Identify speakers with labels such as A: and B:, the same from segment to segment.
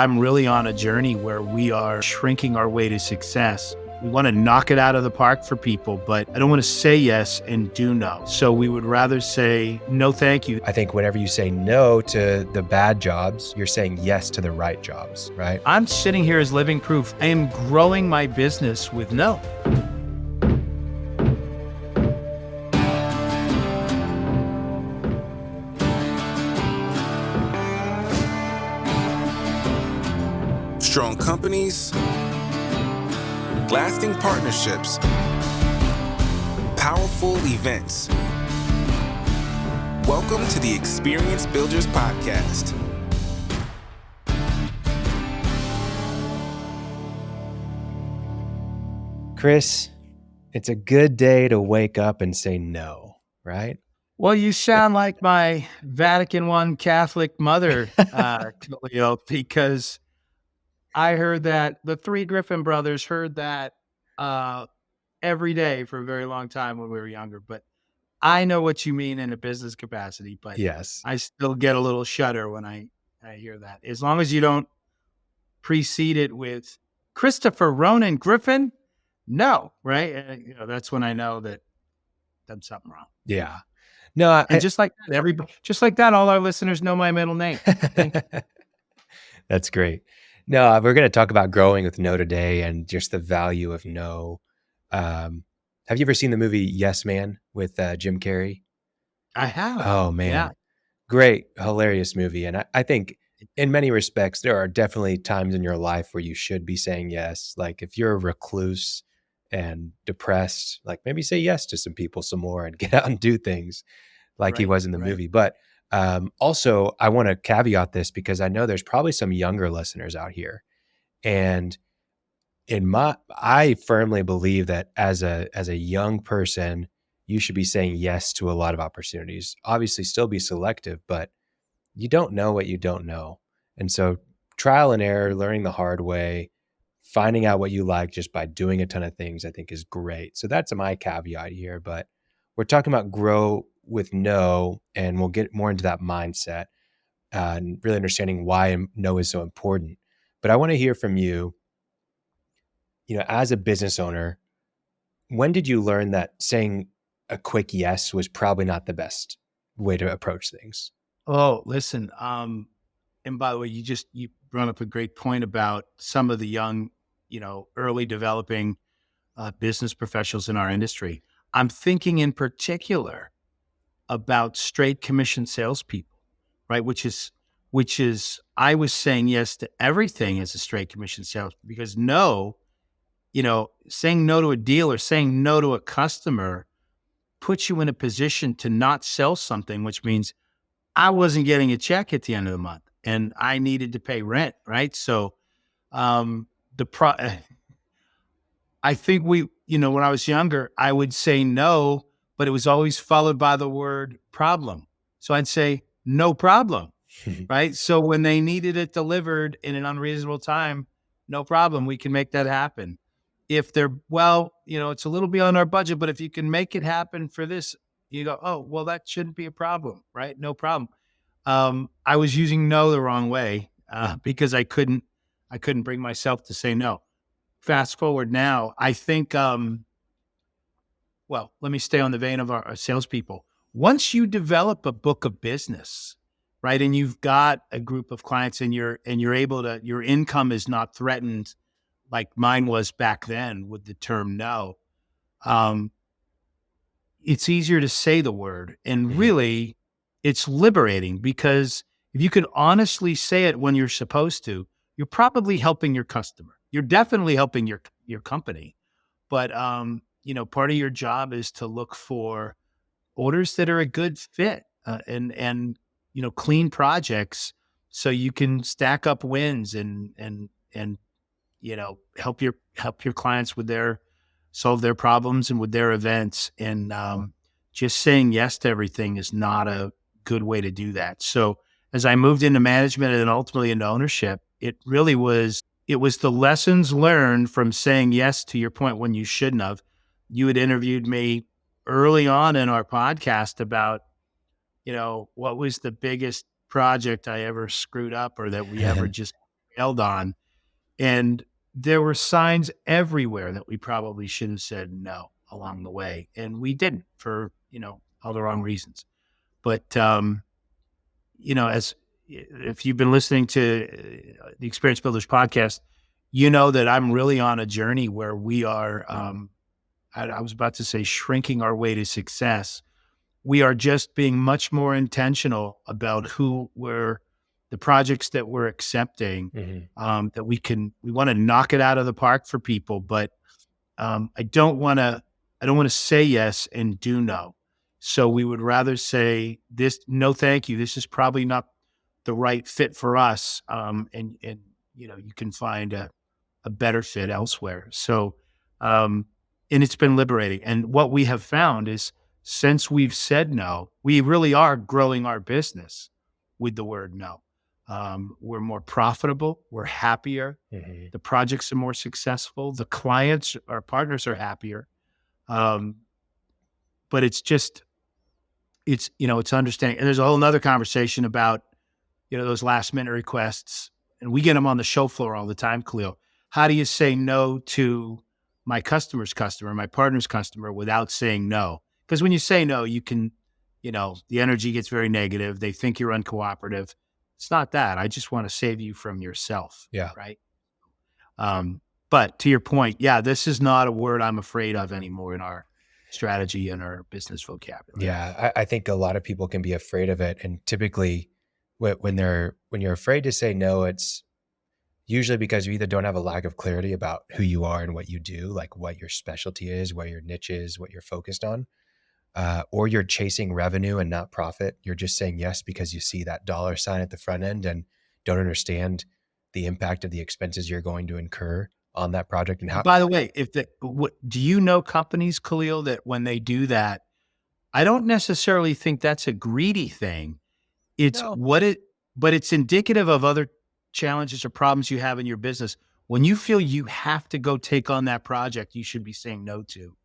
A: I'm really on a journey where we are shrinking our way to success. We want to knock it out of the park for people, but I don't want to say yes and do no. So we would rather say, no, thank you.
B: I think whenever you say no to the bad jobs, you're saying yes to the right jobs, right?
A: I'm sitting here as living proof. I am growing my business with no.
C: Strong companies, lasting partnerships, powerful events. Welcome to the Experience Builders Podcast.
B: Chris, it's a good day to wake up and say no, right?
A: Well, you sound like my Vatican I Catholic mother, Khalil, because I heard that the three Griffin brothers heard that every day for a very long time when we were younger. But I know what you mean in a business capacity, but
B: Yes.
A: I still get a little shudder when I hear that. As long as you don't precede it with Christopher Ronan Griffin, no, right? That's when I know that done something wrong.
B: Yeah. No,
A: And just like that, all our listeners know my middle name.
B: That's great. No, we're going to talk about growing with no today and just the value of no. Have you ever seen the movie Yes Man with Jim Carrey?
A: I have.
B: Oh, man.
A: Yeah.
B: Great, hilarious movie. And I think in many respects, there are definitely times in your life where you should be saying yes. Like if you're a recluse and depressed, like maybe say yes to some people some more and get out and do things like he was in the movie. But also, I want to caveat this because I know there's probably some younger listeners out here. And I firmly believe that as a young person, you should be saying yes to a lot of opportunities. Obviously, still be selective, but you don't know what you don't know. And so trial and error, learning the hard way, finding out what you like just by doing a ton of things, I think is great. So that's my caveat here, but we're talking about grow with no, and we'll get more into that mindset and really understanding why no is so important. But I want to hear from you, as a business owner, when did you learn that saying a quick yes was probably not the best way to approach things?
A: Oh, listen. And by the way, you brought up a great point about some of the young, early developing business professionals in our industry. I'm thinking in particular about straight commission salespeople, right? Which is I was saying yes to everything as a straight commission sales because saying no to a deal or saying no to a customer puts you in a position to not sell something, which means I wasn't getting a check at the end of the month and I needed to pay rent, right? So I think when I was younger, I would say no, but it was always followed by the word problem. So I'd say no problem, right? So when they needed it delivered in an unreasonable time, no problem, we can make that happen. If they're, it's a little beyond our budget, but if you can make it happen for this, you go, oh, well, that shouldn't be a problem, right? No problem. I was using no the wrong way because I couldn't bring myself to say no. Fast forward now, I think, let me stay on the vein of our salespeople. Once you develop a book of business, right, and you've got a group of clients and you're able to, your income is not threatened like mine was back then with the term no, it's easier to say the word. And really, it's liberating because if you can honestly say it when you're supposed to, you're probably helping your customer. You're definitely helping your company. But, part of your job is to look for orders that are a good fit and clean projects so you can stack up wins and help your clients with solve their problems and with their events. And just saying yes to everything is not a good way to do that. So as I moved into management and ultimately into ownership, it was the lessons learned from saying yes to your point when you shouldn't have. You had interviewed me early on in our podcast about, what was the biggest project I ever screwed up or that we ever just held on. And there were signs everywhere that we probably should have said no along the way. And we didn't for, all the wrong reasons. But, as if you've been listening to the Experience Builders podcast, you know that I'm really on a journey where we are, I was about to say shrinking our way to success. We are just being much more intentional about the projects that we're accepting, that we want to knock it out of the park for people, but I don't want to say yes and do no. So we would rather say no, thank you. This is probably not the right fit for us. And you can find a better fit elsewhere. So, and it's been liberating. And what we have found is since we've said no, we really are growing our business with the word no. We're more profitable. We're happier. The projects are more successful. The clients, our partners are happier. But it's understanding. And there's a whole nother conversation about, those last minute requests, and we get them on the show floor all the time, Khalil. How do you say no to my customer's customer, my partner's customer without saying no? Because when you say no, you can, the energy gets very negative. They think you're uncooperative. It's not that. I just want to save you from yourself.
B: Yeah.
A: Right. But to your point, yeah, this is not a word I'm afraid of anymore in our strategy and our business vocabulary.
B: Yeah. I think a lot of people can be afraid of it. And typically when you're afraid to say no, it's usually because you either don't have a lack of clarity about who you are and what you do, like what your specialty is, where your niche is, what you're focused on, or you're chasing revenue and not profit. You're just saying yes because you see that dollar sign at the front end and don't understand the impact of the expenses you're going to incur on that project. And how,
A: by the way, do you know companies, Khalil, that when they do that, I don't necessarily think that's a greedy thing. It's but it's indicative of other challenges or problems you have in your business. When you feel you have to go take on that project, you should be saying no to.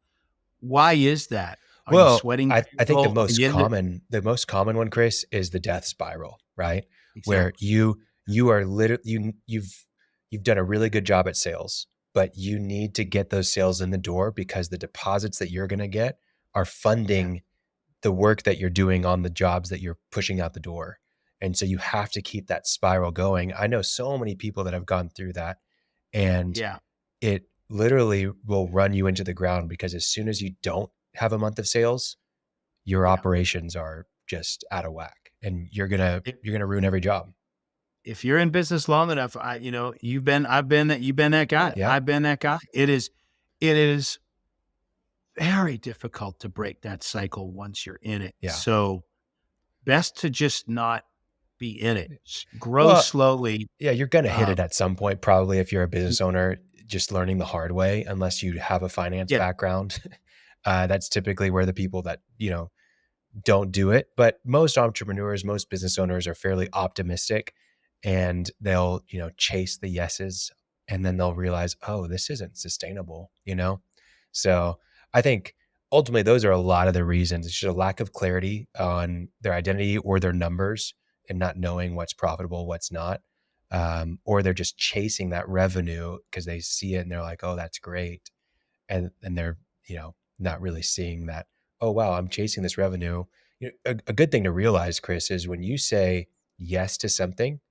A: Why is that? Are you sweating?
B: I think the most common one, Chris, is the death spiral, right? Exactly. Where you are literally, you've done a really good job at sales, but you need to get those sales in the door because the deposits that you're going to get are funding the work that you're doing on the jobs that you're pushing out the door. And so you have to keep that spiral going. I know so many people that have gone through that, and it literally will run you into the ground because as soon as you don't have a month of sales, your operations are just out of whack and you're going to ruin every job.
A: If you're in business long enough, you've been that guy.
B: Yeah.
A: I've been that guy. It is very difficult to break that cycle once you're in it.
B: Yeah.
A: So best to just not be in it. Grow slowly.
B: Yeah. You're going to hit it at some point, probably if you're a business owner, just learning the hard way, unless you have a finance background. That's typically where the people that, don't do it. But most entrepreneurs, most business owners are fairly optimistic and they'll, chase the yeses and then they'll realize, oh, this isn't sustainable, So I think ultimately those are a lot of the reasons. It's just a lack of clarity on their identity or their numbers and not knowing what's profitable, what's not. Or they're just chasing that revenue because they see it and they're like, oh, that's great. And they're, not really seeing that, oh, wow, I'm chasing this revenue. A good thing to realize, Chris, is when you say yes to something,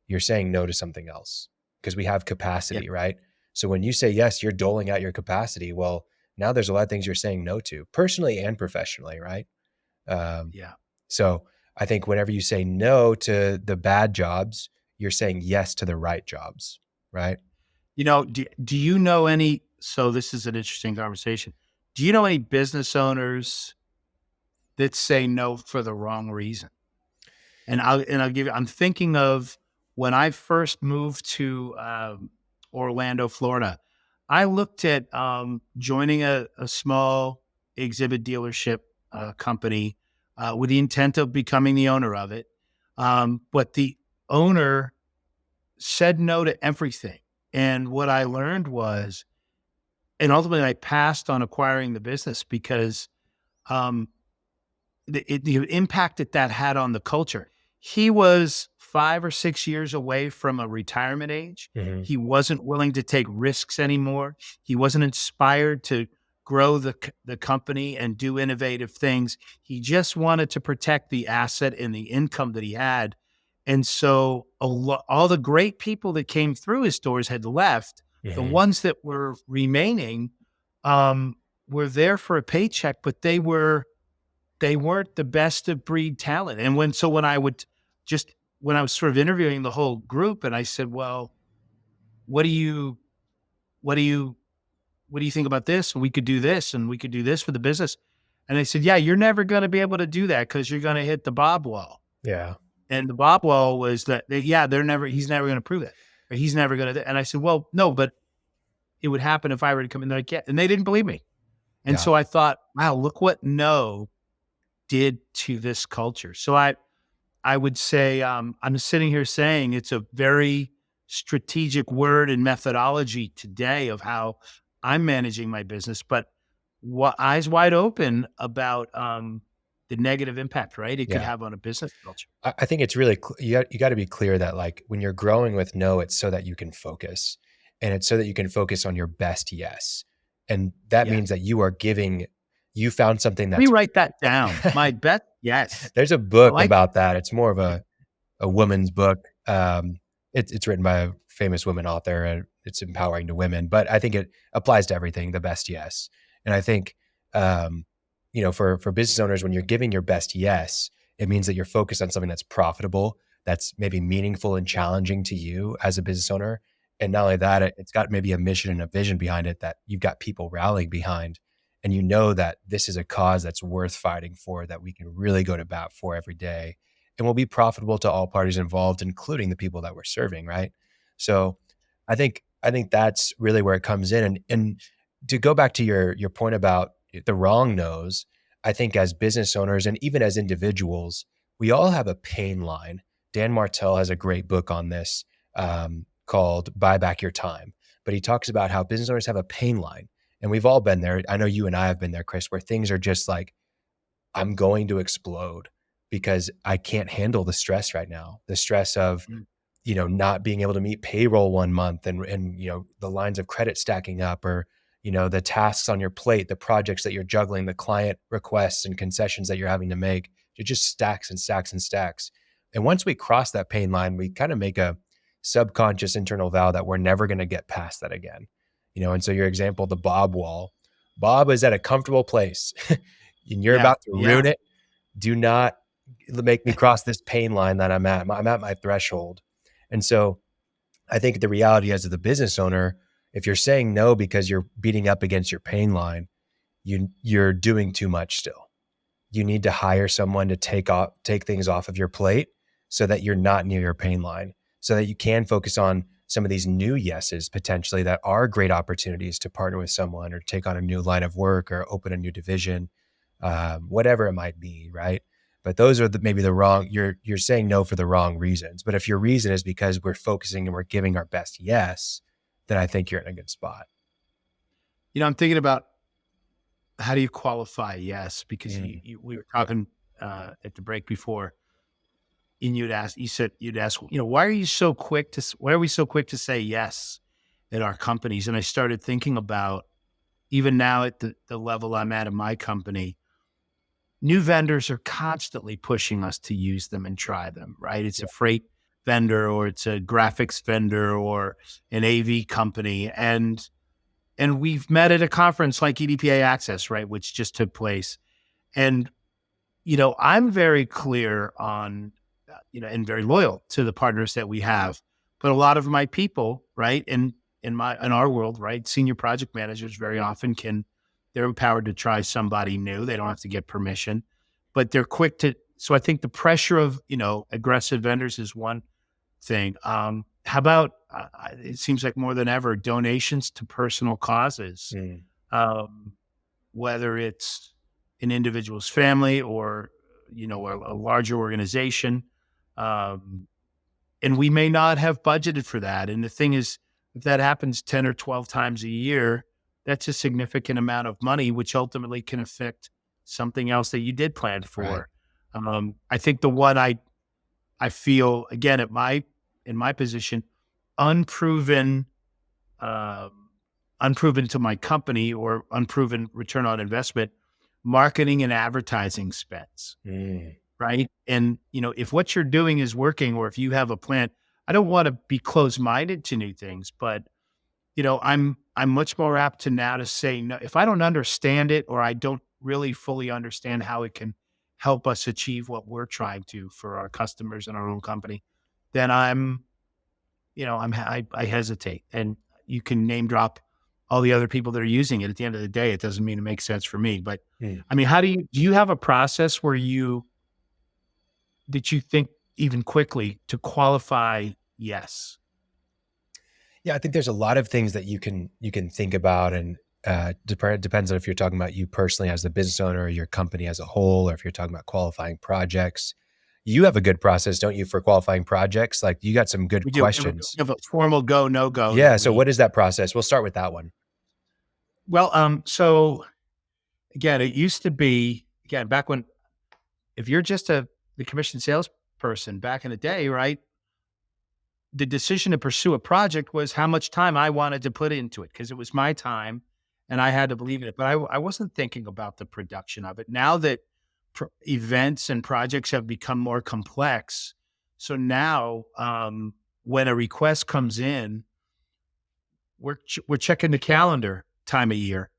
B: you're saying no to something else because we have capacity, right? So when you say yes, you're doling out your capacity. Well, now there's a lot of things you're saying no to, personally and professionally, right? So I think whenever you say no to the bad jobs, you're saying yes to the right jobs, right?
A: Do you know any, so this is an interesting conversation. Do you know any business owners that say no for the wrong reason? And I'll give you, I'm thinking of when I first moved to Orlando, Florida, I looked at joining a small exhibit dealership company with the intent of becoming the owner of it. But the owner said no to everything. And what I learned was, and ultimately I passed on acquiring the business because the impact that had on the culture. He was 5 or 6 years away from a retirement age.
B: Mhm.
A: He wasn't willing to take risks anymore. He wasn't inspired to grow the company and do innovative things. He just wanted to protect the asset and the income that he had. And so all the great people that came through his doors had left. The
B: Mhm.
A: ones that were remaining um, were there for a paycheck, but they weren't the best of breed talent. And when I would just when I was sort of interviewing the whole group, and I said, "Well, what do you what do you what do you think about this? And we could do this, and we could do this for the business." And they said, "Yeah, you're never going to be able to do that because you're going to hit the Bob wall."
B: Yeah.
A: And the Bob wall was that he's never going to prove that, or he's never going to. And I said, "Well, no, but it would happen if I were to come in there." Like, yeah. And they didn't believe me. And
B: Yeah.
A: so I thought, wow, look what no did to this culture. So I would say I'm sitting here saying it's a very strategic word and methodology today of how I'm managing my business, but eyes wide open about the negative impact, right? It could
B: Yeah.
A: have on a business culture.
B: I think it's really, you got to be clear that like when you're growing with no, it's so that you can focus, and it's so that you can focus on your best yes. And that
A: Yeah.
B: means that you found something
A: Let me
B: that's,
A: write that down. My bet, yes.
B: there's a
A: I
B: book
A: like
B: about that. It's more of a woman's book. It's written by a famous woman author, and it's empowering to women, but I think it applies to everything, the best yes. And I think, for business owners, when you're giving your best yes, it means that you're focused on something that's profitable, that's maybe meaningful and challenging to you as a business owner. And not only that, it's got maybe a mission and a vision behind it that you've got people rallying behind. And you know that this is a cause that's worth fighting for, that we can really go to bat for every day, and will be profitable to all parties involved, including the people that we're serving, right? So I think that's really where it comes in. And to go back to your point about the wrong no's, I think as business owners and even as individuals, we all have a pain line. Dan Martell has a great book on this called Buy Back Your Time. But he talks about how business owners have a pain line. And we've all been there. I know you and I have been there, Chris, where things are just like, I'm going to explode because I can't handle the stress right now. The stress of,
A: Mm.
B: Not being able to meet payroll one month, and the lines of credit stacking up, or, the tasks on your plate, the projects that you're juggling, the client requests and concessions that you're having to make. It just stacks and stacks and stacks. And once we cross that pain line, we kind of make a subconscious internal vow that we're never going to get past that again. And so your example, the Bob wall, Bob is at a comfortable place and you're
A: Yeah.
B: about to ruin it. Do not make me cross this pain line that I'm at. I'm at my threshold. And so I think the reality as the business owner, if you're saying no because you're beating up against your pain line, you're doing too much still. You need to hire someone to take things off of your plate so that you're not near your pain line, so that you can focus on some of these new yeses potentially that are great opportunities to partner with someone or take on a new line of work or open a new division, whatever it might be, right? But those are maybe the wrong, you're saying no for the wrong reasons. But if your reason is because we're focusing and we're giving our best yes, then I think you're in a good spot.
A: I'm thinking about how do you qualify yes? Because we were talking at the break before, and you'd ask, why are we so quick to say yes at our companies? And I started thinking about, even now at the level I'm at in my company, new vendors are constantly pushing us to use them and try them, right? It's a freight vendor, or it's a graphics vendor, or an AV company. And we've met at a conference like EDPA Access, right, which just took place. And, I'm very clear on, and very loyal to the partners that we have. But a lot of my people, right, in our world, right, senior project managers very often they're empowered to try somebody new. They don't have to get permission, but they're quick to. So I think the pressure of, aggressive vendors is one thing. How about, it seems like more than ever, donations to personal causes, whether it's an individual's family or, a larger organization. And we may not have budgeted for that. And the thing is, if that happens 10 or 12 times a year, that's a significant amount of money, which ultimately can affect something else that you did plan for.
B: Right.
A: I think the one I feel, again, in my position, unproven, uh, unproven to my company, or unproven return on investment, marketing and advertising spends,
B: Mm.
A: right? And, if what you're doing is working, or if you have a plan, I don't want to be closed-minded to new things, but, I'm much more apt to now to say no. If I don't understand it, or I don't really fully understand how it can help us achieve what we're trying to for our customers and our own company, then I hesitate. And you can name drop all the other people that are using it. At the end of the day, it doesn't mean it makes sense for me. But
B: Mm.
A: I mean, do you have a process where that you think even quickly to qualify yes?
B: Yeah, I think there's a lot of things that you can think about, and depends on if you're talking about you personally as the business owner, or your company as a whole, or if you're talking about qualifying projects. You have a good process, don't you, for qualifying projects? Like, you got some good
A: We do.
B: questions.
A: We have a formal go, no go
B: Yeah.
A: that
B: So what is that process? We'll start with that one.
A: well, so again, it used to be, again, back when, if you're just the commission salesperson back in the day, right? The decision to pursue a project was how much time I wanted to put into it, because it was my time and I had to believe in it. But I wasn't thinking about the production of it. Now that events and projects have become more complex, so now when a request comes in, we're checking the calendar time of year,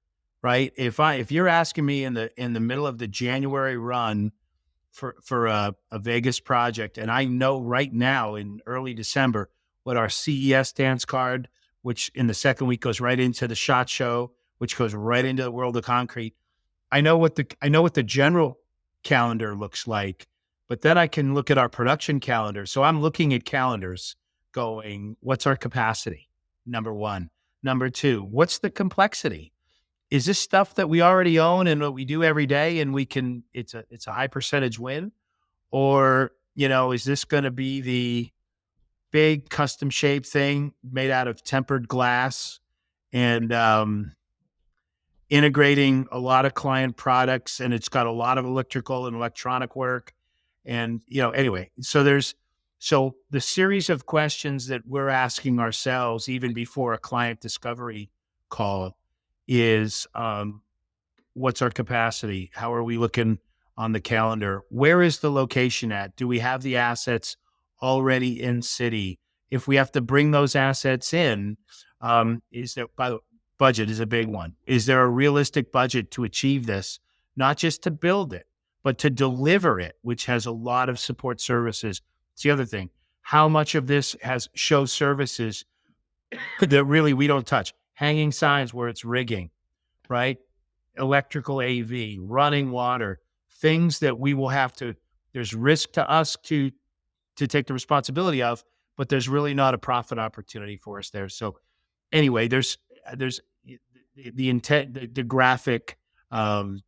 A: right? If you're asking me in the middle of the January run for a Vegas project, and I know right now in early December what our CES dance card, which in the second week goes right into the SHOT Show, which goes right into the World of Concrete. I know what the general calendar looks like, but then I can look at our production calendar. So I'm looking at calendars going, what's our capacity? Number one. Number two, what's the complexity? Is this stuff that we already own and what we do every day, and it's a high percentage win? Or, is this going to be the big custom shaped thing made out of tempered glass and integrating a lot of client products, and it's got a lot of electrical and electronic work? And, anyway, so the series of questions that we're asking ourselves even before a client discovery call is, what's our capacity? How are we looking on the calendar? Where is the location at? Do we have the assets already in city? If we have to bring those assets in, is there, by the budget is a big one. Is there a realistic budget to achieve this? Not just to build it, but to deliver it, which has a lot of support services. It's the other thing. How much of this has show services that really we don't touch? Hanging signs where it's rigging, right? Electrical AV, running water, things that we will have to, there's risk to us to take the responsibility of, but there's really not a profit opportunity for us there. So anyway, there's the intent, the graphic output.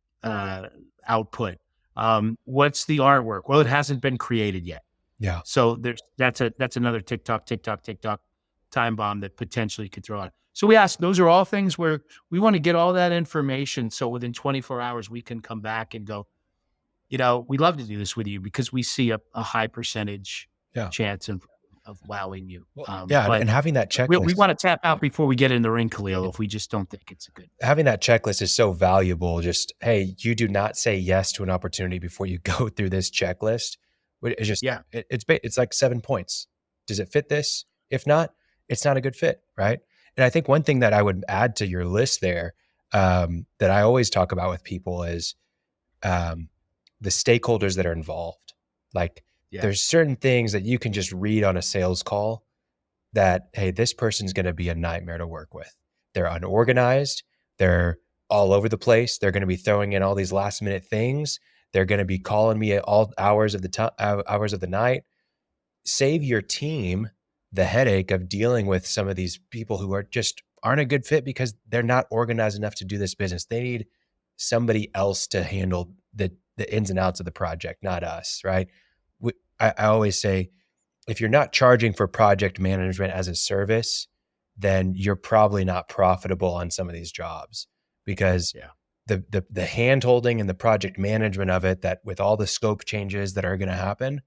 A: What's the artwork? Well, it hasn't been created yet.
B: Yeah.
A: So that's another TikTok time bomb that potentially could throw out. So we ask, those are all things where we want to get all that information. So within 24 hours, we can come back and go, we'd love to do this with you because we see a high percentage chance of wowing you.
B: Well,
A: But
B: and having that checklist.
A: we want to tap out before we get in the ring, Khalil, if we just don't think it's a good.
B: Having that checklist is so valuable. Just, hey, you do not say yes to an opportunity before you go through this checklist. It's just, it's like 7 points. Does it fit this? If not, it's not a good fit, right? And I think one thing that I would add to your list there, that I always talk about with people is the stakeholders that are involved. Like, there's certain things that you can just read on a sales call that, hey, this person's going to be a nightmare to work with. They're unorganized. They're all over the place. They're going to be throwing in all these last minute things. They're going to be calling me at all hours of the night. Save your team the headache of dealing with some of these people who aren't a good fit because they're not organized enough to do this business. They need somebody else to handle the ins and outs of the project, not us, right? I always say, if you're not charging for project management as a service, then you're probably not profitable on some of these jobs, because the hand holding and the project management of it, that with all the scope changes that are going to happen,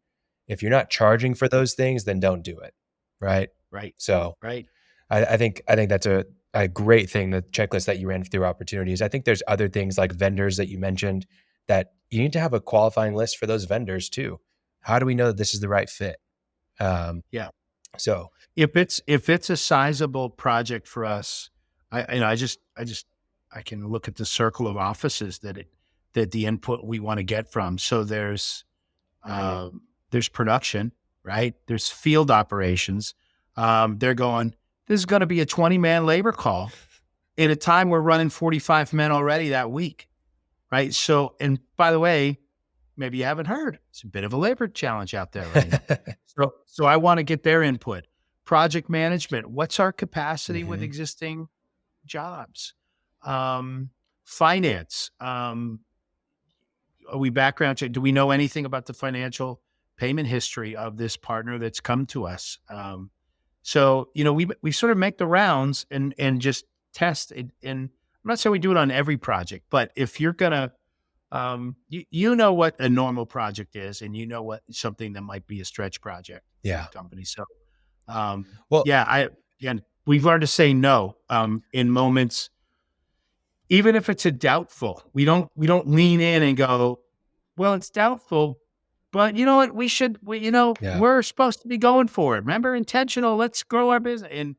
B: If you're not charging for those things, then don't do it. Right.
A: Right.
B: So
A: Right.
B: I think that's a great thing, the checklist that you ran through opportunities. I think there's other things like vendors that you mentioned that you need to have a qualifying list for those vendors too. How do we know that this is the right fit?
A: Yeah.
B: So
A: If it's a sizable project for us, I can look at the circle of offices that the input we want to get from. So there's production, right? There's field operations. They're going, this is going to be a 20-man labor call at a time we're running 45 men already that week, right? So, and by the way, maybe you haven't heard, it's a bit of a labor challenge out there right now. So I want to get their input. Project management, what's our capacity with existing jobs? Finance, are we background check? Do we know anything about the financial payment history of this partner that's come to us? So, we sort of make the rounds and just test it. And I'm not saying we do it on every project, but if you're going to, you know what a normal project is, and you know what something that might be a stretch project for
B: yeah.
A: the company. So,
B: Well,
A: again, we've learned to say no, in moments, even if it's a doubtful. We don't lean in and go, well, it's doubtful, but you know what?
B: Yeah.
A: We're supposed to be going for it. Remember, intentional. Let's grow our business. And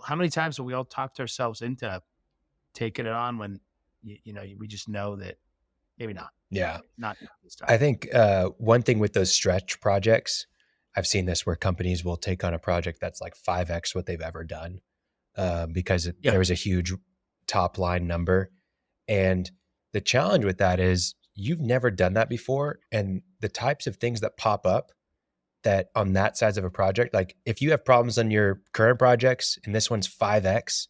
A: how many times have we all talked ourselves into taking it on when we just know that maybe not.
B: Yeah.
A: Not this time.
B: I think one thing with those stretch projects, I've seen this where companies will take on a project that's like 5x what they've ever done because there was a huge top line number. And the challenge with that is you've never done that before. And the types of things that pop up that on that size of a project, like if you have problems on your current projects and this one's 5x,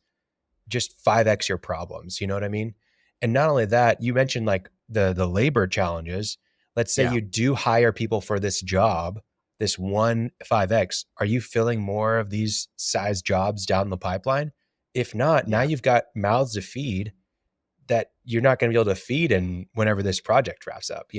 B: just 5x your problems. You know what I mean? And not only that, you mentioned like the labor challenges. Let's say you do hire people for this job, this one 5x. Are you filling more of these size jobs down the pipeline? If not, now you've got mouths to feed that you're not going to be able to feed in whenever this project wraps up,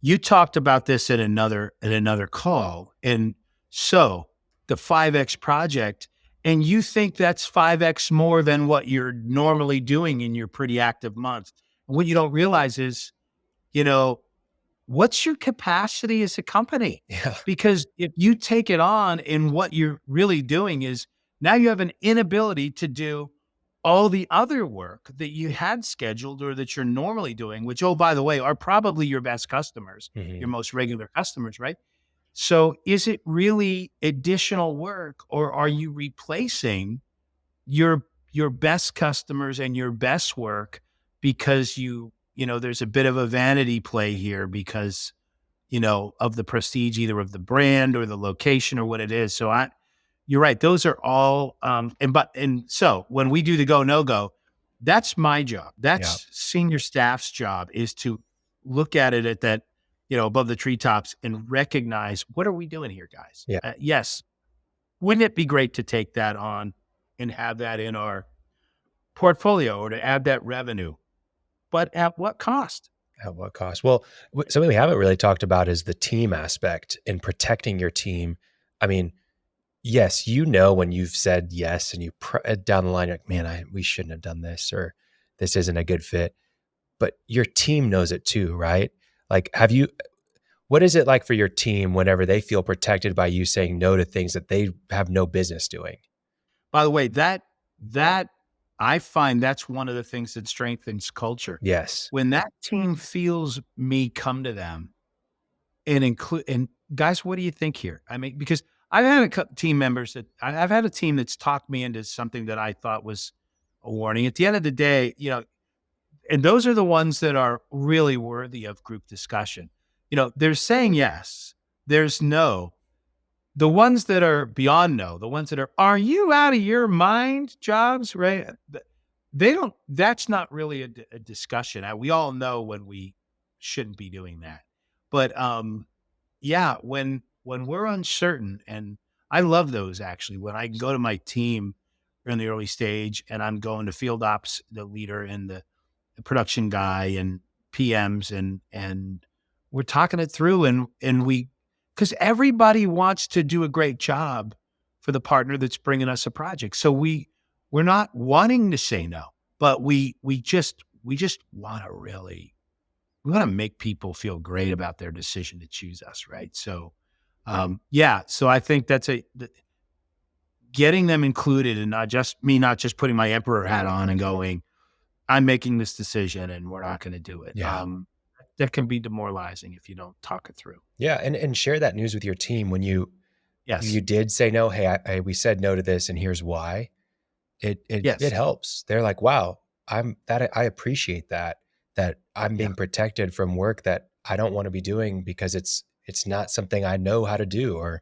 A: You talked about this at another call. And so the 5X project, and you think that's 5X more than what you're normally doing in your pretty active month. What you don't realize is, what's your capacity as a company?
B: Yeah.
A: Because if you take it on, and what you're really doing is now you have an inability to do all the other work that you had scheduled or that you're normally doing, which, oh, by the way, are probably your best customers, your most regular customers, right? So is it really additional work, or are you replacing your best customers and your best work because there's a bit of a vanity play here because, of the prestige, either of the brand or the location or what it is. So you're right. Those are all, and so when we do the go, no go, that's my job. That's senior staff's job, is to look at it at that, above the treetops and recognize, what are we doing here, guys?
B: Yeah.
A: Yes. Wouldn't it be great to take that on and have that in our portfolio or to add that revenue? But at what cost?
B: At what cost? Well, something we haven't really talked about is the team aspect and protecting your team. I mean, yes, when you've said yes and you down the line, you're like, man, we shouldn't have done this, or this isn't a good fit. But your team knows it too, right? Like, what is it like for your team whenever they feel protected by you saying no to things that they have no business doing?
A: By the way, that I find that's one of the things that strengthens culture.
B: Yes.
A: When that team feels me come to them and guys, what do you think here? I mean, because I've had team members I've had a team that's talked me into something that I thought was a warning. At the end of the day, and those are the ones that are really worthy of group discussion. There's saying yes, there's no. The ones that are beyond no, the ones that are you out of your mind jobs, right? That's not really a discussion. We all know when we shouldn't be doing that. But when we're uncertain, and I love those actually, when I go to my team in the early stage and I'm going to field ops, the leader and the production guy and PMs, and we're talking it through, and we because everybody wants to do a great job for the partner that's bringing us a project. So we're not wanting to say no, but we just want to really, we want to make people feel great about their decision to choose us, right? So, yeah. So I think getting them included, and not just putting my emperor hat on and going, I'm making this decision and we're not going to do it.
B: Yeah.
A: That can be demoralizing if you don't talk it through.
B: Yeah. And share that news with your team when you
A: Yes.
B: did say no. Hey, we said no to this, and here's why. It
A: Yes.
B: helps. They're like, wow, I appreciate that I'm being protected from work that I don't want to be doing because it's not something I know how to do. Or,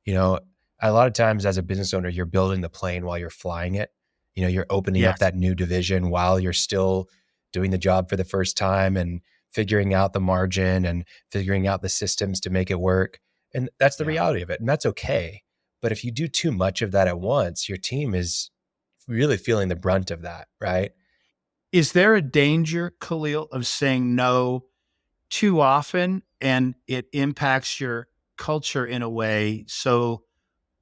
B: you know, a lot of times as a business owner, you're building the plane while you're flying it. You know, you're opening up
A: Yes.
B: that new division while you're still doing the job for the first time and figuring out the margin and figuring out the systems to make it work. And that's the
A: Yeah.
B: reality of it. And that's okay. But if you do too much of that at once, your team is really feeling the brunt of that, right?
A: Is there a danger, Khalil, of saying no too often and it impacts your culture in a way? So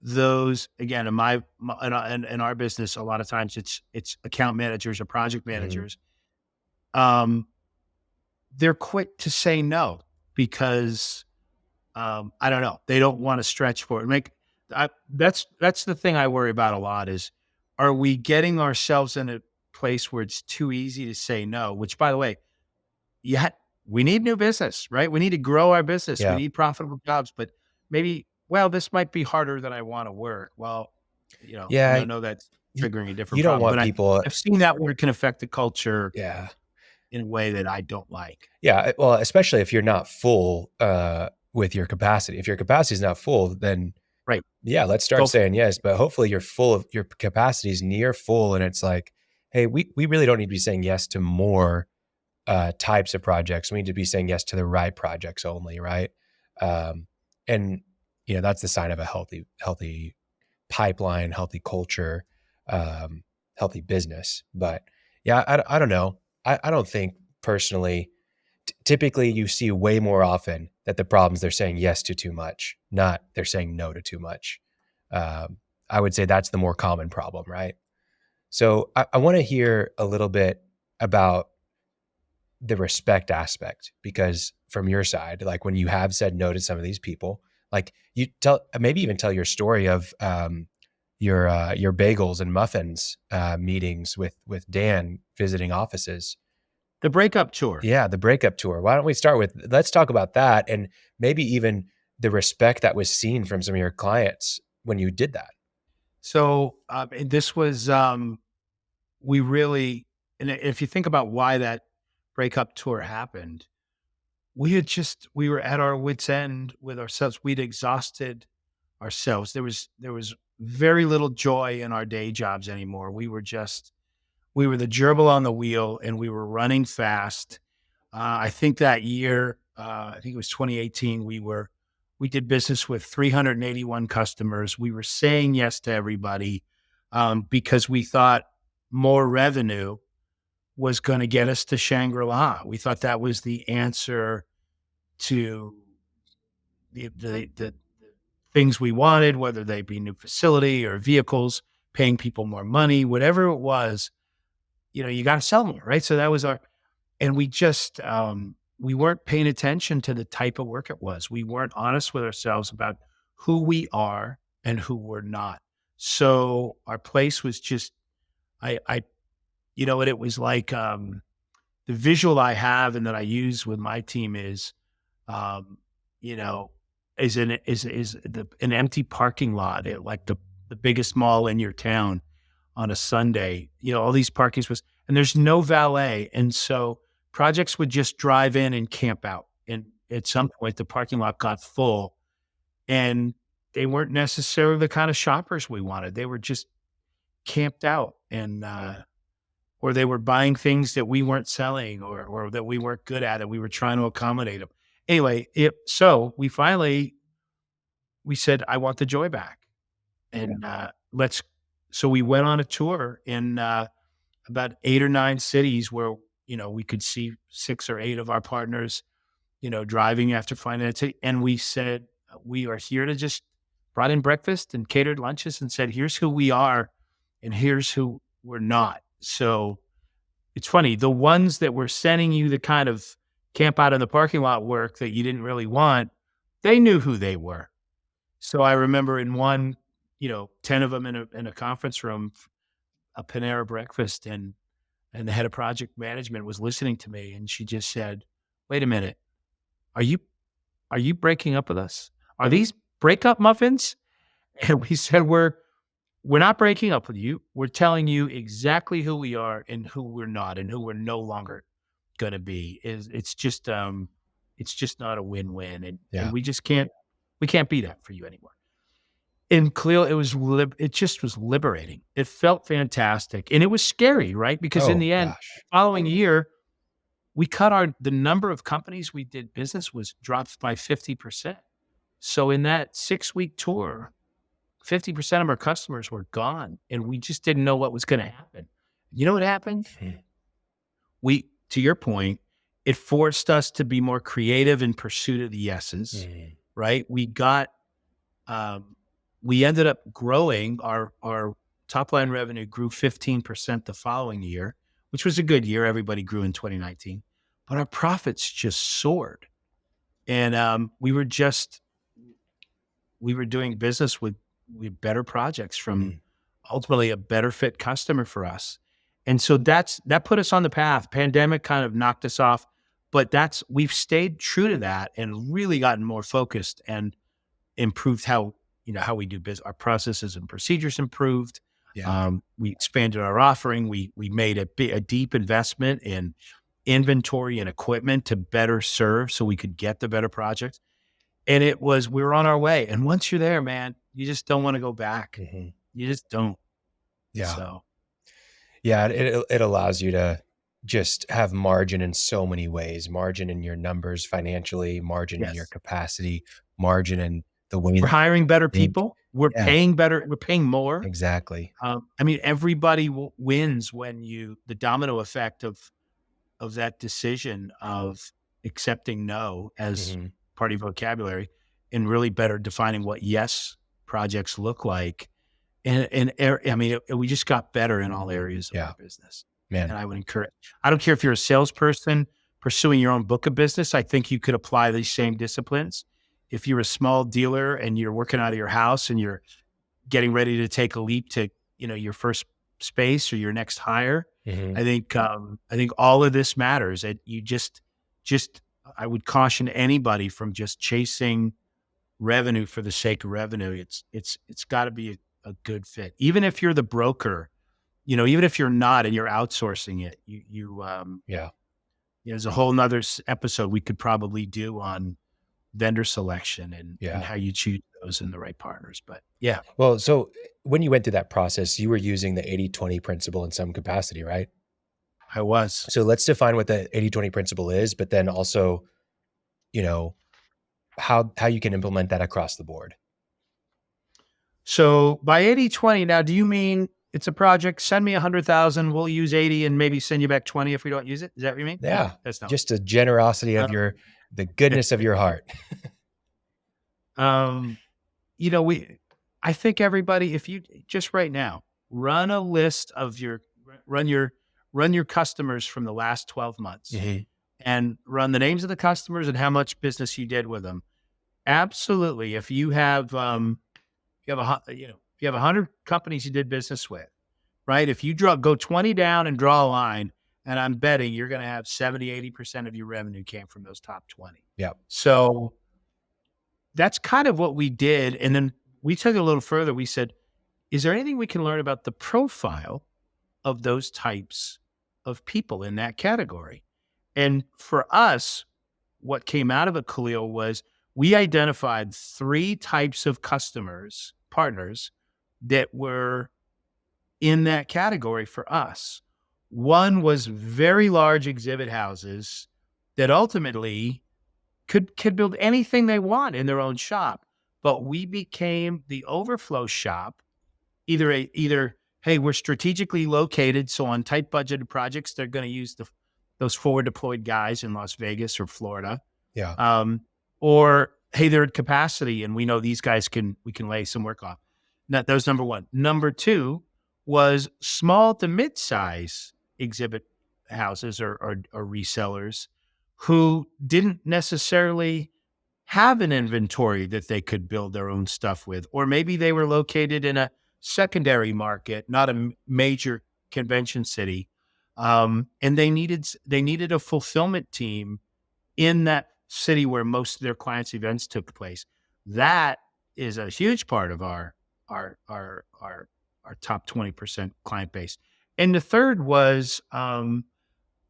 A: those, again, in our business, a lot of times it's account managers or project
B: Mhm.
A: managers. They're quick to say no because I don't know, they don't want to stretch for it. That's the thing I worry about a lot is, are we getting ourselves in a place where it's too easy to say no? Which, by the way, yeah, we need new business, right? We need to grow our business. We
B: Yeah.
A: need profitable jobs, but maybe, well, this might be harder than I want to work. Well, and
B: Yeah.
A: I know that's
B: You,
A: triggering a different
B: you don't
A: problem,
B: want
A: but
B: people.
A: I've seen that where it can affect the culture
B: Yeah.
A: in a way that I don't like.
B: Yeah. Well, especially if you're not full with your capacity. If your capacity is not full, then
A: Right.
B: yeah, let's start
A: Go for
B: saying
A: it.
B: yes. But hopefully you're full of your capacity is near full. And it's like, hey, we really don't need to be saying yes to more types of projects. We need to be saying yes to the right projects only, right? Um, and that's the sign of a healthy pipeline, healthy culture, um, healthy business. But yeah, I don't know. I don't think personally. Typically, you see way more often that the problems they're saying yes to too much, not they're saying no to too much. Um, I would say that's the more common problem, right? So I want to hear a little bit about the respect aspect, because from your side, like when you have said no to some of these people, like you maybe even tell your story of your bagels and muffins meetings with Dan visiting offices.
A: The Breakup Tour.
B: Yeah, the breakup tour. Why don't we start with, let's talk about that, and maybe even the respect that was seen from some of your clients when you did that.
A: So and this was we really, and if you think about why that Breakup Tour happened, we were at our wits' end with ourselves. We'd exhausted ourselves. There was very little joy in our day jobs anymore. We were the gerbil on the wheel, and we were running fast. I think that year, I think it was 2018, we did business with 381 customers. We were saying yes to everybody because we thought more revenue was going to get us to Shangri-La. We thought that was the answer to the things we wanted, whether they be new facility or vehicles, paying people more money, whatever it was. You got to sell more, right? So that was and we just we weren't paying attention to the type of work it was. We weren't honest with ourselves about who we are and who we're not. So our place was just, I what it was like. The visual I have and that I use with my team is, um, you know, an empty parking lot at like the biggest mall in your town on a Sunday. All these parking was, and there's no valet, and so projects would just drive in and camp out. And at some point, the parking lot got full, and they weren't necessarily the kind of shoppers we wanted. They were just camped out, and or they were buying things that we weren't selling, or that we weren't good at, and we were trying to accommodate them. Anyway, so we said, I want the joy back. And so we went on a tour in about 8 or 9 cities where, we could see 6 or 8 of our partners, driving after finding a city. And we said, We are here to just brought in breakfast and catered lunches and said, here's who we are and here's who we're not. So it's funny, the ones that were sending you the kind of camp out in the parking lot work that you didn't really want, they knew who they were. So I remember in one, 10 of them in a conference room, a Panera breakfast, and the head of project management was listening to me, and she just said, "Wait a minute, are you breaking up with us? Are these breakup muffins?" And we said, "We're not breaking up with you. We're telling you exactly who we are and who we're not, and who we're no longer going to be. It's just not a win-win, and we just can't be that for you anymore." And Khalil, it just was liberating. It felt fantastic, and it was scary, right? Because in
B: Oh
A: the end,
B: gosh.
A: following year, we cut the number of companies we did business was dropped by 50%. So in that 6-week tour, 50% of our customers were gone, and we just didn't know what was going to happen. You know what happened? To your point, it forced us to be more creative in pursuit of the yeses, right? We ended up growing our top line revenue grew 15% the following year, which was a good year. Everybody grew in 2019, but our profits just soared. And we were doing business with better projects from ultimately a better fit customer for us. And so that put us on the path. Pandemic kind of knocked us off, but we've stayed true to that and really gotten more focused and improved how we do business. Our processes and procedures improved. We expanded our offering. We made a deep investment in inventory and equipment to better serve so we could get the better projects. And we were on our way. And once you're there, man, you just don't want to go back. You just don't.
B: Yeah.
A: So.
B: Yeah. It allows you to just have margin in so many ways, margin in your numbers financially, margin in your capacity, margin in the way
A: we're hiring better
B: think.
A: people. We're paying better. We're paying more.
B: Exactly.
A: Everybody wins when the domino effect of that decision of accepting no as part of your vocabulary and really better defining what yes projects look like. And we just got better in all areas of our business.
B: Man.
A: And I would encourage, I don't care if you're a salesperson pursuing your own book of business, I think you could apply these same disciplines. If you're a small dealer and you're working out of your house and you're getting ready to take a leap to, your first space or your next hire, I think all of this matters. You just I would caution anybody from just chasing revenue for the sake of revenue. It's got to be a good fit. Even if you're the broker, even if you're not and you're outsourcing it, there's a whole nother episode we could probably do on vendor selection and how you choose those and the right partners. But yeah.
B: Well, so when you went through that process, you were using the 80-20 principle in some capacity, right?
A: I was.
B: So let's define what the 80-20 principle is, but then also, how you can implement that across the board.
A: So by 80-20, now, do you mean it's a project, send me 100,000, we'll use 80 and maybe send you back 20 if we don't use it? Is that what you mean?
B: Yeah.
A: That's not
B: just a generosity of the goodness of your heart.
A: I think everybody, if you just right now run a list of run your customers from the last 12 months and run the names of the customers and how much business you did with them. Absolutely. If you have, you have 100 companies you did business with, right? If you go 20 down and draw a line, and I'm betting you're going to have 70-80% of your revenue came from those top 20.
B: Yeah.
A: So that's kind of what we did. And then we took it a little further. We said, is there anything we can learn about the profile of those types of people in that category? And for us, what came out of it, Khalil, was we identified 3 types of partners that were in that category for us. One was very large exhibit houses that ultimately could build anything they want in their own shop. But we became the overflow shop, either, hey, we're strategically located, so on tight budgeted projects, they're going to use those forward deployed guys in Las Vegas or Florida.
B: Yeah.
A: Or, hey, they're at capacity and we know these guys we can lay some work off. That was number one. Number two was small to mid-size exhibit houses or resellers who didn't necessarily have an inventory that they could build their own stuff with, or maybe they were located in a secondary market, not a major convention city, and they needed a fulfillment team in that city where most of their clients' events took place. That is a huge part of our our our our top 20% client base. And the third was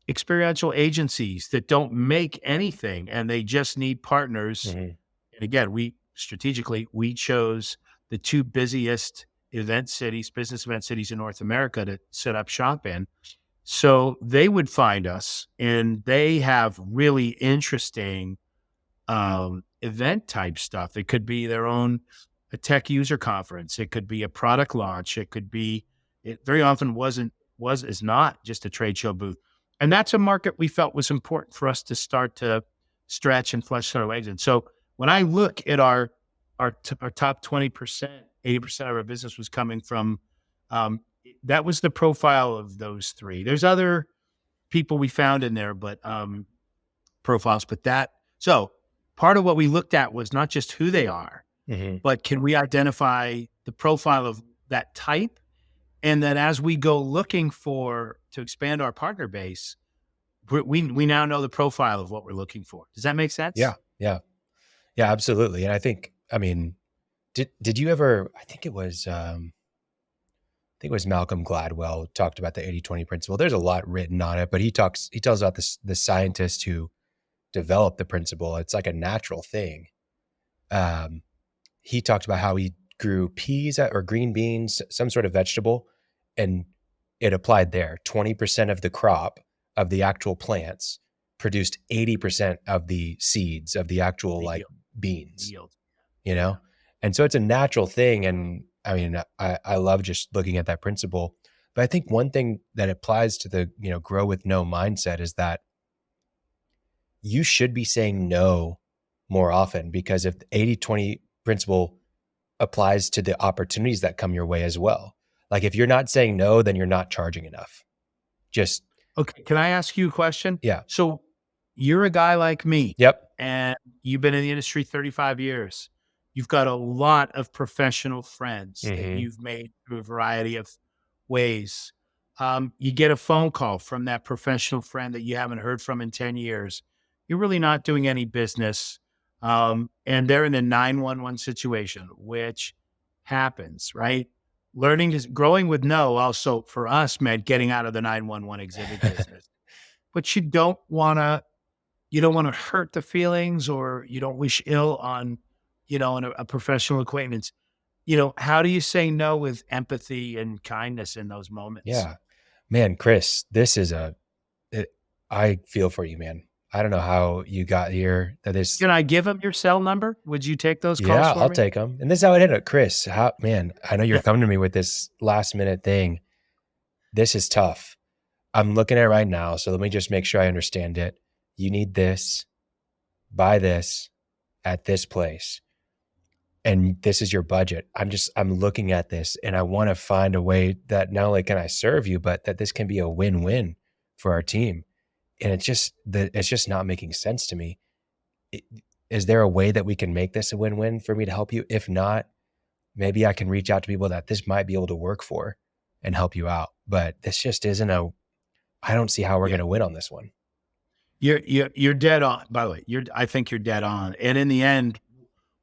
A: experiential agencies that don't make anything and they just need partners.
B: Mhm.
A: And again, we chose the two busiest business event cities in North America to set up shop in. So they would find us and they have really interesting event type stuff. It could be their own a tech user conference. It could be a product launch. It very often is not just a trade show booth. And that's a market we felt was important for us to start to stretch and flesh our legs in. So when I look at our top 20%, 80% of our business was coming from, that was the profile of those three. There's other people we found in there, but profiles, so part of what we looked at was not just who they are,
B: Mhm.
A: but can we identify the profile of that type? And then as we go looking to expand our partner base, we now know the profile of what we're looking for. Does that make sense?
B: Yeah. Yeah. Yeah, absolutely. And I think, I mean, did you ever, I think it was Malcolm Gladwell talked about the 80-20 principle. There's a lot written on it, but he tells about the scientist who developed the principle. It's like a natural thing. He talked about how he grew peas or green beans, some sort of vegetable, and it applied there. 20% of the crop of the actual plants produced 80% of the seeds of the actual
A: The
B: like
A: yield.
B: beans,
A: Yield.
B: you know? And so it's a natural thing. And I mean, I love just looking at that principle. But I think one thing that applies to the, grow with no mindset is that you should be saying no more often, because if the 80-20 principle applies to the opportunities that come your way as well. Like if you're not saying no, then you're not charging enough. Just,
A: Okay. Can I ask you a question?
B: yeah.
A: So you're a guy like me.
B: Yep.
A: And you've been in the industry 35 years. You've got a lot of professional friends that
B: Mhm.
A: you've made through a variety of ways. You get a phone call from that professional friend that you haven't heard from in 10 years. You're really not doing any business. And they're in a 911 situation, which happens, right? Growing with no also for us meant getting out of the 911 exhibit business. But you don't want to hurt the feelings or you don't wish ill on, on a professional acquaintance. How do you say no with empathy and kindness in those moments?
B: Yeah, man, Chris, I feel for you, man. I don't know how you got here.
A: Can I give them your cell number? Would you take those calls
B: Yeah,
A: for
B: I'll
A: me?
B: take them. And this is how it ended up. Chris, man, I know you're coming to me with this last minute thing. This is tough. I'm looking at it right now. So let me just make sure I understand it. You need this, buy this at this place. And this is your budget. I'm looking at this and I want to find a way that not only can I serve you, but that this can be a win-win for our team. And it's just not making sense to me. Is there a way that we can make this a win-win for me to help you? If not, maybe I can reach out to people that this might be able to work for and help you out. But this just isn't I don't see how we're
A: Yeah.
B: going to win on this one.
A: You're dead on. By the way, I think you're dead on. And in the end,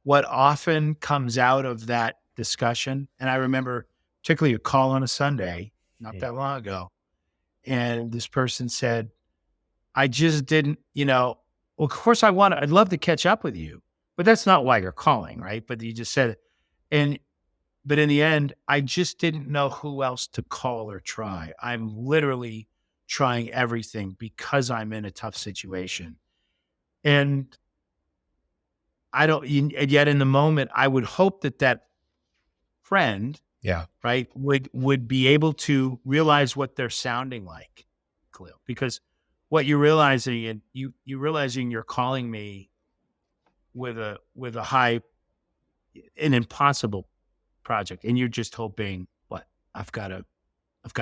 A: what often comes out of that discussion, and I remember particularly a call on a Sunday, not that long ago, and this person said, I just didn't, well, of course I'd love to catch up with you, but that's not why you're calling, right? But you just said it. But in the end, I just didn't know who else to call or try. I'm literally trying everything because I'm in a tough situation. And and yet in the moment, I would hope that friend,
B: Yeah.
A: right, would be able to realize what they're sounding like, Khalil, because what you're realizing, and you're realizing you're calling me with a high, an impossible project, and you're just hoping, what, I've got a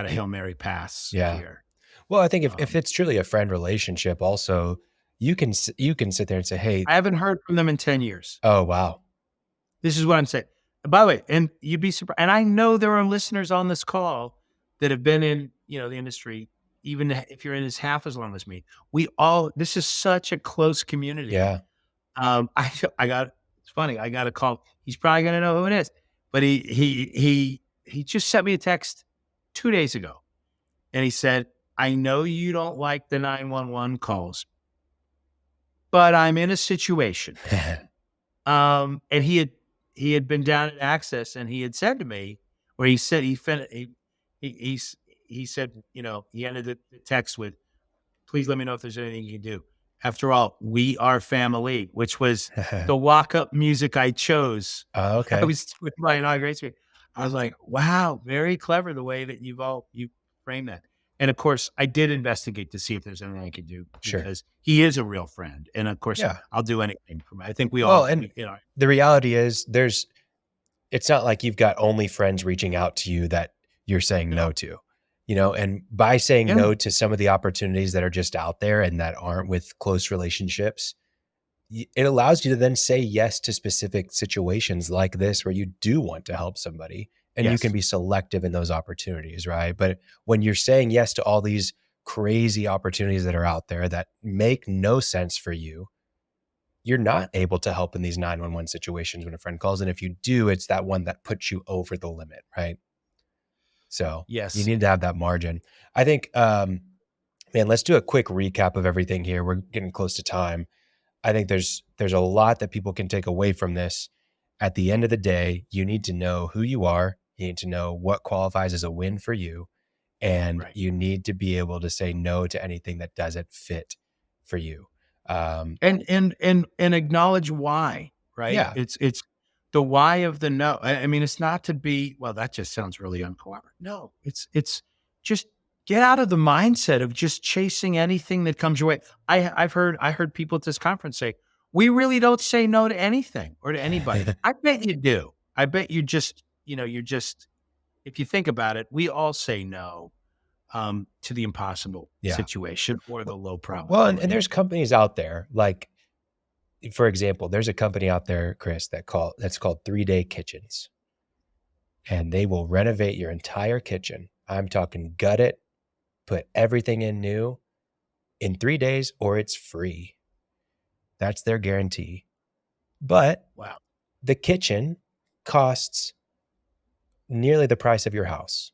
A: Hail Mary pass
B: Yeah.
A: here.
B: Well, I think if it's truly a friend relationship, also you can sit there and say, hey,
A: I haven't heard from them in 10 years.
B: oh wow,
A: This is what I'm saying. By the way, and you'd be surprised, and I know there are listeners on this call that have been in, the industry, even if you're in as half as long as me. This is such a close community.
B: yeah,
A: It's funny, I got a call. He's probably gonna know who it is, but he just sent me a text 2 days ago, and he said, "I know you don't like the 911 calls, but I'm in a situation." And he had been down at Access, and he had said to me, where he said he said, he ended the text with, "Please let me know if there's anything you can do. After all, we are family," which was the walk-up music I chose.
B: oh,
A: I
B: okay,
A: was with my inauguration. I was like, wow, very clever the way that you framed that. And of course, I did investigate to see if there's anything I could do,
B: sure,
A: because he is a real friend. And of course,
B: yeah.
A: I'll do anything for him. I think we
B: Well,
A: all,
B: and the reality is, it's not like you've got only friends reaching out to you that you're saying no to, and by saying
A: yeah,
B: no to some of the opportunities that are just out there and that aren't with close relationships, it allows you to then say yes to specific situations like this where you do want to help somebody, and you can
A: yes,
B: be selective in those opportunities, right? But when you're saying yes to all these crazy opportunities that are out there that make no sense for you, you're not able to help in these 911 situations when a friend calls. And if you do, it's that one that puts you over the limit, right? So you
A: yes,
B: need to have that margin. I think, man, let's do a quick recap of everything here. We're getting close to time. I think there's a lot that people can take away from this. At the end of the day, you need to know who you are. You need to know what qualifies as a win for you. And
A: right.
B: you need to be able to say no to anything that doesn't fit for you.
A: And acknowledge why, right?
B: Yeah.
A: It's the why of the no. I mean, it's not to be, well, that just sounds really uncooperative. No, it's just get out of the mindset of just chasing anything that comes your way. I heard people at this conference say, "We really don't say no to anything or to anybody." I bet you do. I bet you just, you're just, if you think about it, we all say no to the impossible
B: Yeah.
A: situation or the low
B: Well, and
A: probability.
B: there's companies out there, like, for example, there's a company out there, Chris, that's called 3-Day Kitchens, and they will renovate your entire kitchen. I'm talking gut it, put everything in new in 3 days, or it's free. That's their guarantee. But
A: Wow.
B: the kitchen costs nearly the price of your house.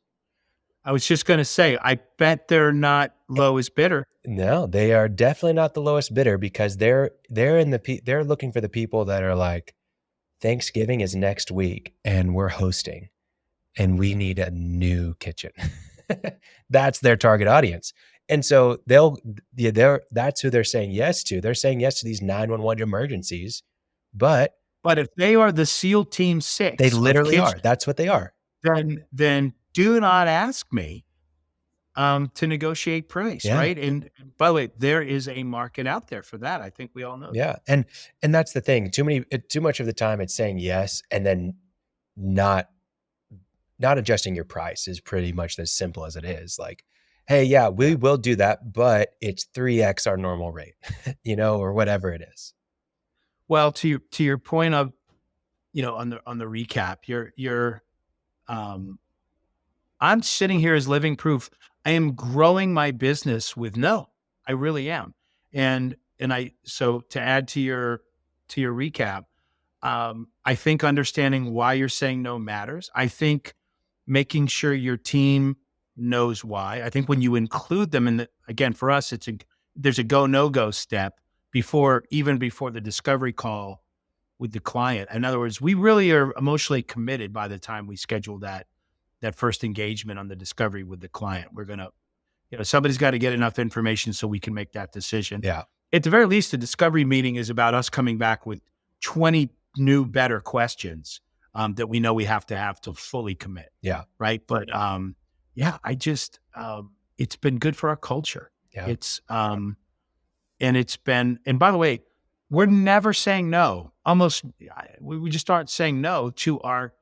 A: I was just going to say, I bet they're not lowest bidder.
B: No, they are definitely not the lowest bidder, because they're they're looking for the people that are like, Thanksgiving is next week and we're hosting and we need a new kitchen. That's their target audience. And so that's who they're saying yes to. They're saying yes to these 911 emergencies, but
A: But if they are the SEAL Team
B: they
A: 6 of
B: literally are.
A: kitchen,
B: That's what they are.
A: then do not ask me to negotiate price,
B: Yeah.
A: right? And by the way, there is a market out there for that. I think we all know that.
B: Yeah. And that's the thing. Too much of the time it's saying yes and then not adjusting your price is pretty much as simple as it is. Like, hey, yeah, we will do that, but it's 3x our normal rate, or whatever it is.
A: Well, to your point of, on the recap, I'm sitting here as living proof. I am growing my business with no. I really am. So to add to your recap, I think understanding why you're saying no matters. I think making sure your team knows why. I think when you include them again, for us, there's a go, no go step even before the discovery call with the client. In other words, we really are emotionally committed by the time we schedule that first engagement on the discovery with the client. We're going to, somebody's got to get enough information so we can make that decision.
B: Yeah.
A: At the very least, the discovery meeting is about us coming back with 20 new, better questions that we know we have to fully commit.
B: Yeah.
A: Right. But it's been good for our culture.
B: Yeah.
A: And by the way, we're never saying no. We just start saying no to our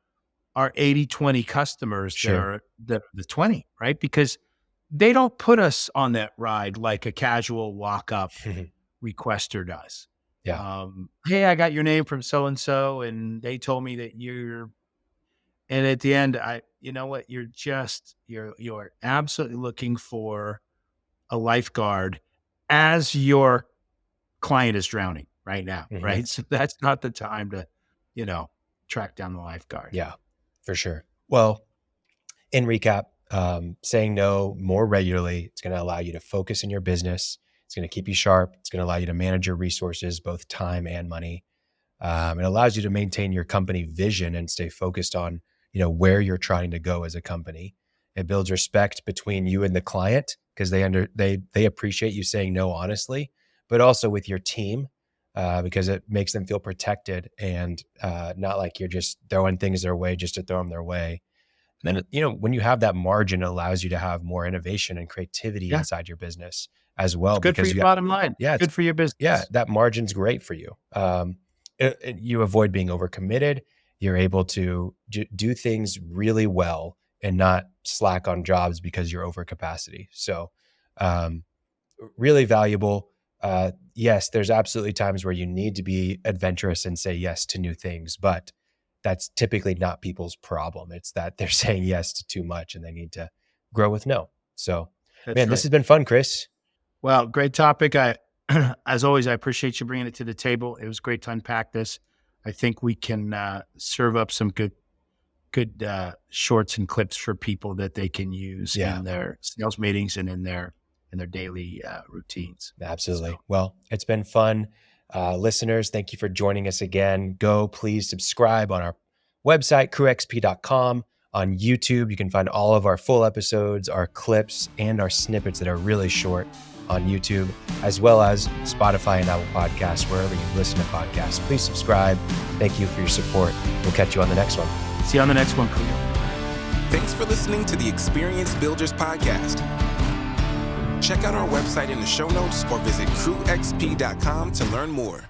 A: 80-20 customers
B: Sure.
A: that are the 20, right? Because they don't put us on that ride like a casual walk-up requester does.
B: Yeah.
A: Hey, I got your name from so-and-so, and they told me that and at the end, you know what? You're absolutely looking for a lifeguard as your client is drowning right now,
B: Mhm.
A: right? So that's not the time to, you know, track down the lifeguard.
B: Yeah, for sure. Well, in recap, saying no more regularly, it's going to allow you to focus in your business. It's going to keep you sharp. It's going to allow you to manage your resources, both time and money. It allows you to maintain your company vision and stay focused on, where you're trying to go as a company. It builds respect between you and the client because they appreciate you saying no honestly, but also with your team because it makes them feel protected and not like you're just throwing things their way just to throw them their way. And then, when you have that margin, it allows you to have more innovation and creativity
A: Yeah.
B: inside your business as
A: It's
B: well
A: good for
B: because
A: your
B: you got,
A: bottom line.
B: yeah,
A: Good for your business.
B: that margin's great for you. You avoid being overcommitted. You're able to do things really well and not slack on jobs because you're over capacity. So, really valuable. Yes, there's absolutely times where you need to be adventurous and say yes to new things, but that's typically not people's problem. It's that they're saying yes to too much and they need to grow with no. So,
A: That's
B: man, this
A: right.
B: has been fun, Chris.
A: Well, great topic. As always, I appreciate you bringing it to the table. It was great to unpack this. I think we can serve up some good shorts and clips for people that they can use
B: Yeah.
A: in their sales meetings and in their daily routines.
B: Absolutely.
A: So,
B: Well, it's been fun. Listeners, thank you for joining us again. Go please subscribe on our website, crewxp.com. On YouTube, you can find all of our full episodes, our clips, and our snippets that are really short on YouTube, as well as Spotify and Apple Podcasts, wherever you listen to podcasts. Please subscribe. Thank you for your support. We'll catch you on the next one.
A: see you on the next one, Cleo.
C: Thanks for listening to the Experience Builders Podcast. Check out our website in the show notes or visit crewxp.com to learn more.